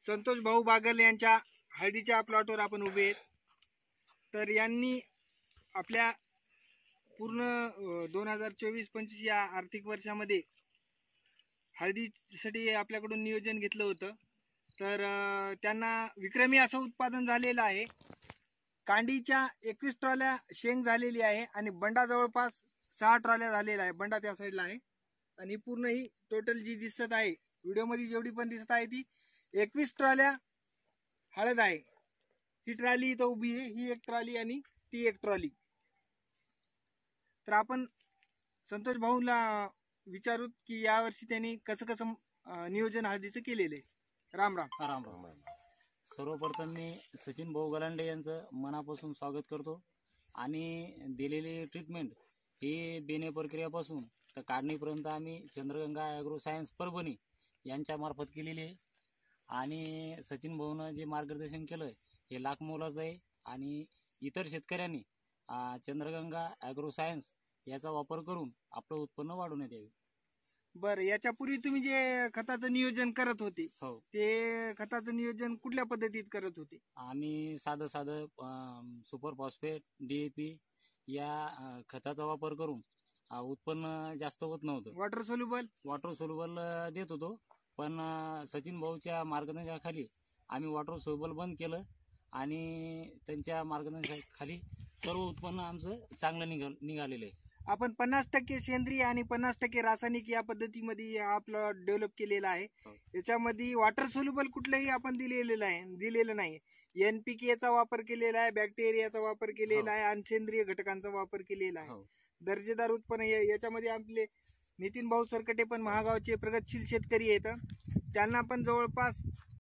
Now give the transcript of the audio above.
संतोष भाऊ बागल यांच्या हळदीच्या प्लॉटवर आपण उभे आहेत. तर यांनी आपल्या पूर्ण 2024-25 या आर्थिक वर्षामध्ये हळदीसाठी आपल्याकडून नियोजन घेतलं होतं. तर त्यांना विक्रमी असं उत्पादन झालेलं आहे. कांडीच्या 21 ट्रॉल्या शेंग झालेली आहे आणि बंडा जवळपास 6 ट्रॉल्या झालेला आहे. बंडा त्या साईडला आहे आणि पूर्ण ही टोटल जी दिसत आहे व्हिडिओमध्ये जेवढी पण दिसत आहे ती 21 ट्रॉल्या हळद आहे. ही ट्रॉली इथं उभी आहे, ही एक ट्रॉली आणि ती एक ट्रॉली. तर आपण संतोष भाऊला विचारूत की यावर्षी त्यांनी कसं कसं नियोजन हळदीचं केलेलं आहे. राम राम. राम राम. सर्वप्रथम मी सचिन भाऊ गलांडे यांचं मनापासून स्वागत करतो आणि दिलेली ट्रीटमेंट ही बिने प्रक्रियापासून तर काढणीपर्यंत आम्ही चंद्रगंगा ॲग्रो सायन्स परभणी यांच्या मार्फत केलेली आहे. आणि सचिन भाऊनं जे मार्गदर्शन केलं हे लाख मोलाचं आहे आणि इतर शेतकऱ्यांनी चंद्रगंगा ॲग्रो सायन्स याचा वापर करून आपलं उत्पन्न वाढवण्यात यावे. बरं, याच्यापूर्वी तुम्ही जे खताचं नियोजन करत होते हो, ते खताचं नियोजन कुठल्या पद्धतीत करत होते? आम्ही साधं सुपर फॉस्फेट DAP या खताचा वापर करून उत्पन्न जास्त होत नव्हतं. वॉटर सोल्युबल देत होतो, पण सचिन भाऊच्या मार्गदर्शनाखाली आम्ही वॉटर सोल्युबल बंद केलं आणि त्यांच्या मार्गदर्शनाखाली सर्व उत्पन्न आमचं चांगलं निघालेलं आहे. आपण 50% सेंद्रिय आणि 50% रासायनिक या पद्धतीमध्ये आपलं डेव्हलप केलेलं आहे. याच्यामध्ये वॉटर सोल्युबल कुठलंही आपण दिलेलं नाही. NPK चा वापर केलेला आहे, बॅक्टेरियाचा वापर केलेला आहे आणि सेंद्रिय घटकांचा वापर केलेला आहे. दर्जेदार उत्पन्न याच्यामध्ये आपले नितीन भाऊ सरकटे पण महागावचे प्रगतशील शेतकरी आहेत. त्यांना पण जवळपास